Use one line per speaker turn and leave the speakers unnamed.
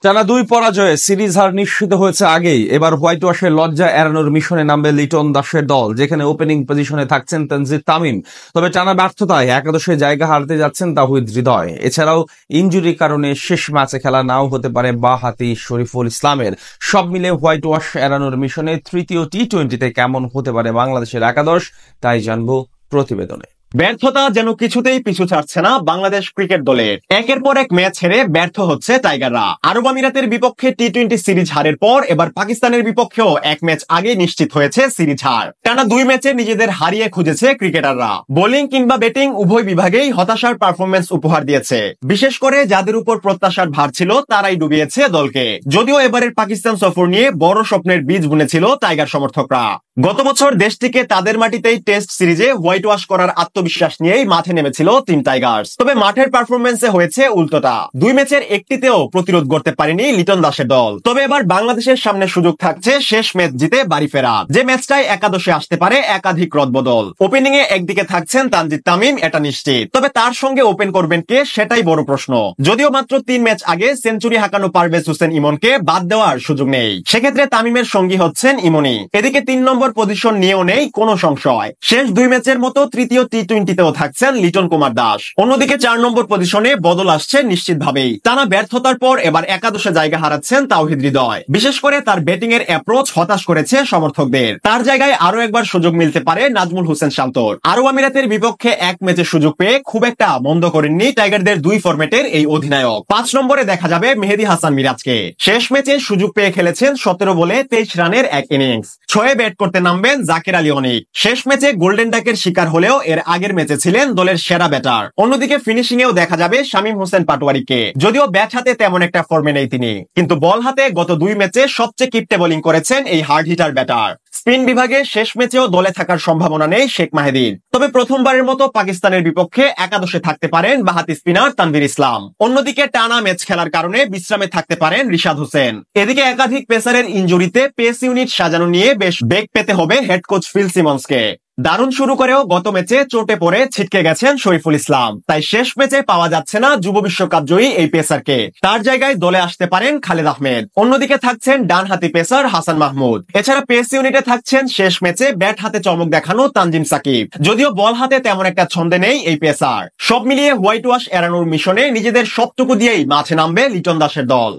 টানা দুই পরাজয়ে সিরিজ হার নিশ্চিত হয়েছে আগেই। এবার হোয়াইট ওয়াশের লজ্জা এড়ানোর মিশনে নামবে লিটন দাসের দল, যেখানে ওপেনিং পজিশনে থাকছেন তানজিদ তামিম। তবে টানা ব্যর্থতায় একাদশে জায়গা হারাতে যাচ্ছেন তাওহিদ হৃদয়। এছাড়াও ইনজুরির কারণে শেষ ম্যাচে খেলা নাও হতে পারে বাঁহাতি শরীফুল ইসলামের। সব মিলে হোয়াইট ওয়াশ এড়ানোর মিশনে তৃতীয় টি-20তে কেমন হতে পারে বাংলাদেশের একাদশ, তাই জানবো প্রতিবেদনে।
ব্যর্থতা যেন কিছুতেই পিছু ছাড়ছে না বাংলাদেশ ক্রিকেট দলের। একের পর এক ম্যাচ হেরে ব্যর্থ হচ্ছে টাইগাররা। আরব আমিরাতের বিপক্ষে টি-20 সিরিজ হারের পর এবার পাকিস্তানের বিপক্ষেও এক ম্যাচ আগে নিশ্চিত হয়েছে সিরিজ হার। টানা দুই ম্যাচে নিজেদের হারিয়ে খুঁজেছে ক্রিকেটাররা। বোলিং কিংবা ব্যাটিং উভয় বিভাগেই হতাশার পারফরমেন্স উপহার দিয়েছে। বিশেষ করে যাদের উপর প্রত্যাশার ভার ছিল তারাই ডুবিয়েছে দলকে। যদিও এবারের পাকিস্তান সফর নিয়ে বড় স্বপ্নের বীজ বুনেছিল টাইগার সমর্থকরা। গত বছর দেশটিকে তাদের মাটিতেই টেস্ট সিরিজে হোয়াইট ওয়াশ করার আত্মবিশ্বাস নিয়েই মাঠে নেমেছিল টিম টাইগার্স। তবে মাঠের পারফরমেন্সে হয়েছে উল্টোটা। দুই ম্যাচের একটিতেও প্রতিরোধ করতে পারেনি লিটন দাসের দল। তবে এবার বাংলাদেশের সামনে সুযোগ থাকছে শেষ ম্যাচ জিতে বাড়ি ফেরা, যে ম্যাচটাই একাদশে আসতে পারে একাধিক রদবদল। ওপেনিং এ একদিকে থাকছেন তানজিদ তামিম, এটা নিশ্চিত। তবে তার সঙ্গে ওপেন করবেন কে, সেটাই বড় প্রশ্ন। যদিও মাত্র 3 ম্যাচ আগে সেঞ্চুরি হাঁকানো পারভেজ হোসেন ইমনকে বাদ দেওয়ার সুযোগ নেই, সেক্ষেত্রে তামিমের সঙ্গী হচ্ছেন ইমনই। এদিকে 3 নম্বর পজিশন নিয়েও নেই কোনো সংশয়। শেষ দুই ম্যাচের মতো তৃতীয় টি-20তেও থাকছেন লিটন কুমার দাস। অন্যদিকে 4 নম্বর পজিশনে বদল আসছে নিশ্চিতভাবেই। টানা ব্যর্থতার পর এবার একাদশে জায়গা হারাচ্ছেন তাওহিদ হৃদয়। বিশেষ করে তার ব্যাটিং এর অ্যাপ্রোচ হতাশ করেছে সমর্থকদের। তার জায়গায় আরো একবার সুযোগ মিলতে পারে নাজমুল হোসেন শান্তর। আরব আমিরাতের বিপক্ষে এক ম্যাচে সুযোগ পেয়ে খুব একটা মন্দ করেননি টাইগারদের দুই ফরম্যাটের এই অধিনায়ক। 5 নম্বরে দেখা যাবে মেহেদী হাসান মিরাজকে। শেষ ম্যাচে সুযোগ পেয়ে খেলেছেন 17 বলে 23 রানের এক ইনিংস। 6 ব্যাট করতে নামবেন জাকির আলী অনিক। শেষ ম্যাচে গোল্ডেন ডাকের শিকার হলেও এর আগের ম্যাচে ছিলেন দলের সেরা ব্যাটার। অন্যদিকে ফিনিশিং এও দেখা যাবে শামীম হোসেন পাটোয়ারিকে। যদিও ব্যাট হাতে তেমন একটা ফর্মে নেই তিনি, কিন্তু বল হাতে গত দুই ম্যাচে সবচেয়ে কিপটে বোলিং করেছেন এই হার্ড হিটার ব্যাটার। স্পিন বিভাগে শেষ ম্যাচেও দলে থাকার সম্ভাবনা নেই শেখ মাহেদীর। তবে প্রথমবারের মতো পাকিস্তানের বিপক্ষে একাদশে থাকতে পারেন বাঁহাতি স্পিনার তানভীর ইসলাম। অন্যদিকে টানা ম্যাচ খেলার কারণে বিশ্রামে থাকতে পারেন রিশাদ হোসেন। এদিকে একাধিক পেসারের ইনজুরিতে পেস ইউনিট সাজানো নিয়ে বেশ বেগ পেতে হবে হেড কোচ ফিল সিমন্সকে। দারুণ শুরু করেও গত ম্যাচে চোটে পড়ে ছিটকে গেছেন শরীফুল ইসলাম। তাই শেষ ম্যাচে পাওয়া যাচ্ছে না যুব বিশ্বকাপ জয়ী এই পেসারকে। তার জায়গায় দলে আসতে পারেন খালেদ আহমেদ। অন্যদিকে থাকছেন ডানহাতি পেসার হাসান মাহমুদ। এছাড়া পেস ইউনিটে থাকছেন শেষ ম্যাচে ব্যাট হাতে চমক দেখানো তানজিম সাকিব। যদিও বল হাতে তেমন একটা ছন্দে নেই এই পেসার। সব মিলিয়ে হোয়াইট ওয়াশ এড়ানোর মিশনে নিজেদের সবটুকু দিয়েই মাঠে নামবে লিটন দাসের দল।